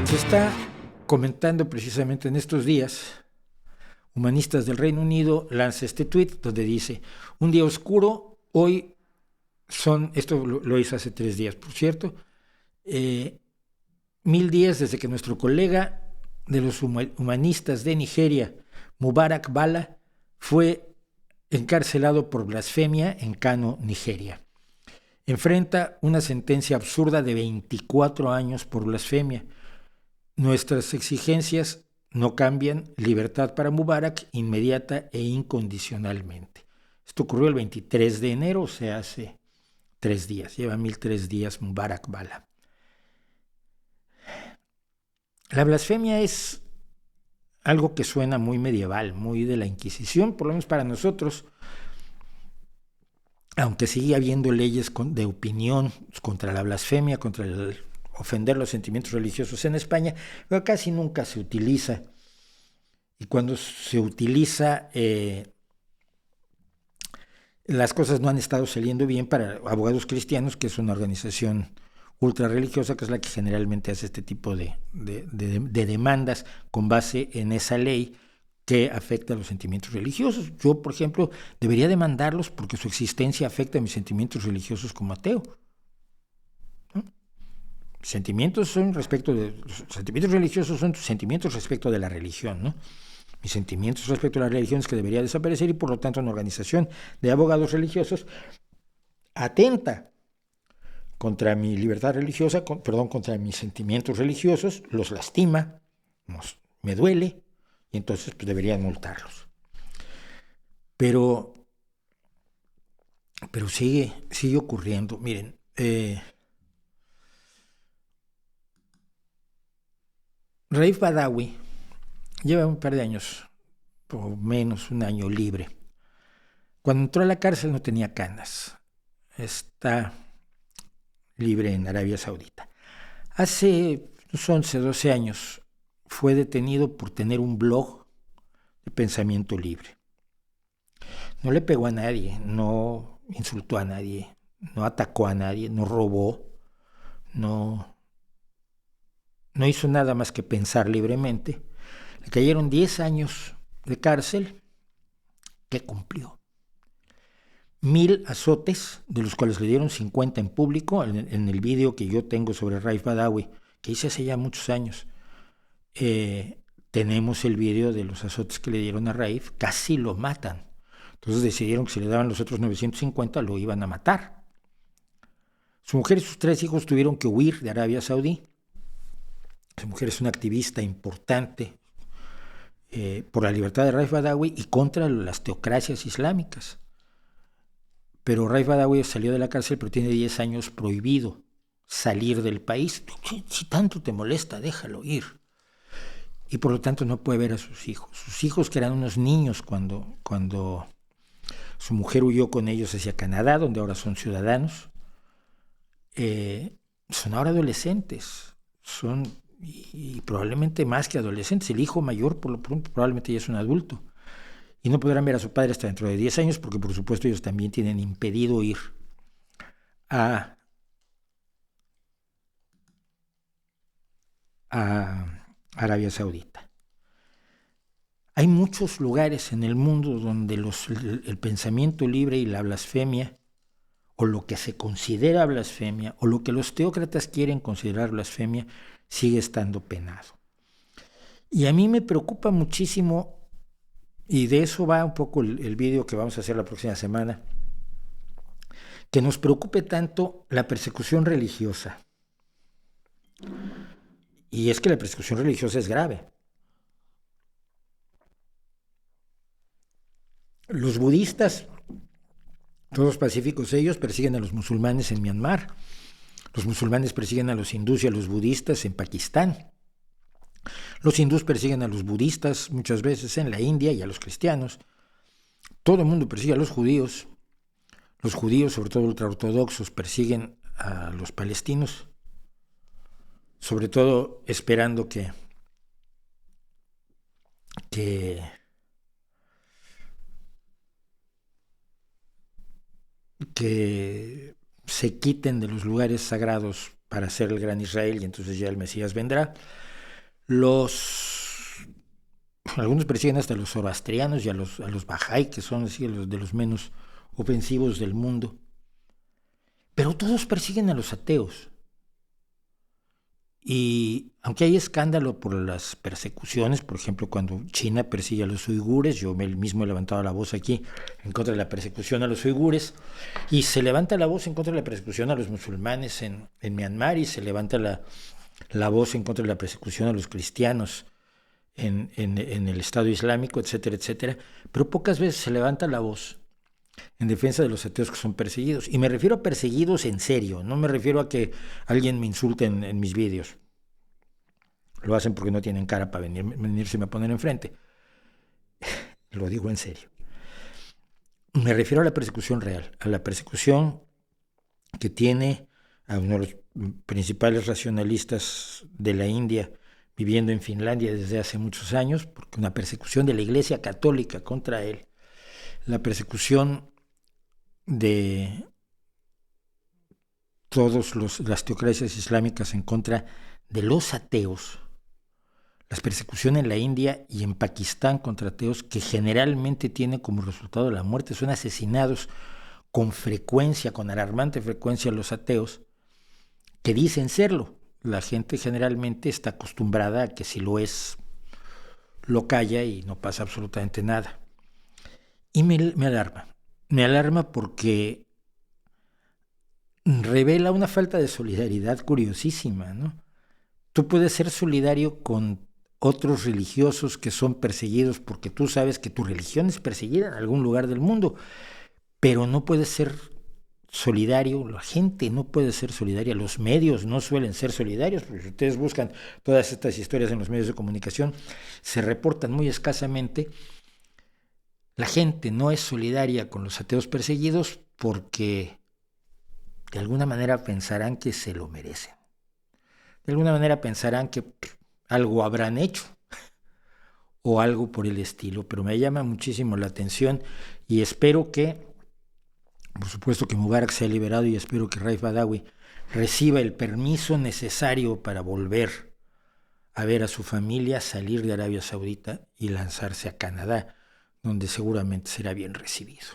Se está comentando precisamente en estos días, Humanistas del Reino Unido lanza este tuit donde dice: un día oscuro, hoy esto lo hizo hace 3 días, por cierto, 1000 días desde que nuestro colega de los humanistas de Nigeria, Mubarak Bala, fue encarcelado por blasfemia en Kano, Nigeria. Enfrenta una sentencia absurda de 24 años por blasfemia. Nuestras exigencias no cambian: libertad para Mubarak inmediata e incondicionalmente. Esto ocurrió el 23 de enero, o sea, hace 3 días. Lleva 1003 días Mubarak Bala. La blasfemia es algo que suena muy medieval, muy de la Inquisición, por lo menos para nosotros, aunque sigue habiendo leyes de opinión contra la blasfemia, contra el ofender los sentimientos religiosos en España, pero casi nunca se utiliza. Y cuando se utiliza, las cosas no han estado saliendo bien para Abogados Cristianos, que es una organización ultra religiosa, que es la que generalmente hace este tipo de demandas con base en esa ley que afecta a los sentimientos religiosos. Yo, por ejemplo, debería demandarlos porque su existencia afecta a mis sentimientos religiosos como ateo. Sentimientos los sentimientos religiosos son tus sentimientos respecto de la religión, ¿no? Mis sentimientos respecto a la religión es que debería desaparecer, y por lo tanto una organización de abogados religiosos atenta contra mi libertad religiosa, contra mis sentimientos religiosos, los lastima, me duele, y entonces pues deberían multarlos. Pero sigue ocurriendo. Miren, Raif Badawi lleva un par de años, o menos, un año libre. Cuando entró a la cárcel no tenía canas. Está libre en Arabia Saudita. Hace unos 11, 12 años fue detenido por tener un blog de pensamiento libre. No le pegó a nadie, no insultó a nadie, no atacó a nadie, no robó, no hizo nada más que pensar libremente. Le cayeron 10 años de cárcel que cumplió. 1000 azotes, de los cuales le dieron 50 en público. En el vídeo que yo tengo sobre Raif Badawi, que hice hace ya muchos años, tenemos el vídeo de los azotes que le dieron a Raif. Casi lo matan. Entonces decidieron que si le daban los otros 950 lo iban a matar. Su mujer y sus 3 hijos tuvieron que huir de Arabia Saudí. Su mujer es una activista importante por la libertad de Raif Badawi y contra las teocracias islámicas. Pero Raif Badawi salió de la cárcel, pero tiene 10 años prohibido salir del país. Si tanto te molesta, déjalo ir. Y por lo tanto no puede ver a sus hijos. Sus hijos, que eran unos niños cuando su mujer huyó con ellos hacia Canadá, donde ahora son ciudadanos, son ahora adolescentes. Y probablemente más que adolescentes. El hijo mayor, por lo pronto, probablemente ya es un adulto. Y no podrán ver a su padre hasta dentro de 10 años, porque por supuesto ellos también tienen impedido ir a Arabia Saudita. Hay muchos lugares en el mundo donde el pensamiento libre y la blasfemia, o lo que se considera blasfemia, o lo que los teócratas quieren considerar blasfemia, sigue estando penado. Y a mí me preocupa muchísimo, y de eso va un poco el vídeo que vamos a hacer la próxima semana, que nos preocupe tanto la persecución religiosa. Y es que la persecución religiosa es grave. Los budistas, todos pacíficos ellos, persiguen a los musulmanes en Myanmar. Los musulmanes persiguen a los hindús y a los budistas en Pakistán. Los hindús persiguen a los budistas muchas veces en la India y a los cristianos. Todo el mundo persigue a los judíos. Los judíos, sobre todo ultraortodoxos, persiguen a los palestinos, sobre todo esperando que se quiten de los lugares sagrados para hacer el gran Israel, y entonces ya el Mesías vendrá. Algunos persiguen hasta a los zoroastrianos y a los Bahá'í, que son así los de los menos ofensivos del mundo. Pero todos persiguen a los ateos. Y aunque hay escándalo por las persecuciones, por ejemplo, cuando China persigue a los uigures, yo mismo he levantado la voz aquí en contra de la persecución a los uigures, y se levanta la voz en contra de la persecución a los musulmanes en Myanmar, y se levanta la voz en contra de la persecución a los cristianos en el Estado Islámico, etcétera, etcétera, pero pocas veces se levanta la voz en defensa de los ateos que son perseguidos. Y me refiero a perseguidos en serio, no me refiero a que alguien me insulte en mis vídeos. Lo hacen porque no tienen cara para venirse a poner enfrente. Lo digo en serio. Me refiero a la persecución real, a la persecución que tiene a uno de los principales racionalistas de la India viviendo en Finlandia desde hace muchos años, porque una persecución de la Iglesia Católica contra él, la persecución de todas las teocracias islámicas en contra de los ateos, las persecuciones en la India y en Pakistán contra ateos, que generalmente tienen como resultado la muerte, son asesinados con frecuencia, con alarmante frecuencia los ateos, que dicen serlo. La gente generalmente está acostumbrada a que si lo es, lo calla y no pasa absolutamente nada. Y me alarma porque revela una falta de solidaridad curiosísima, ¿no? Tú puedes ser solidario con otros religiosos que son perseguidos porque tú sabes que tu religión es perseguida en algún lugar del mundo, pero no puedes ser solidario, la gente no puede ser solidaria, los medios no suelen ser solidarios, porque si ustedes buscan todas estas historias en los medios de comunicación, se reportan muy escasamente. La gente no es solidaria con los ateos perseguidos porque de alguna manera pensarán que se lo merecen. De alguna manera pensarán que algo habrán hecho o algo por el estilo, pero me llama muchísimo la atención y espero que, por supuesto que Mubarak sea liberado y espero que Raif Badawi reciba el permiso necesario para volver a ver a su familia, salir de Arabia Saudita y lanzarse a Canadá, donde seguramente será bien recibido.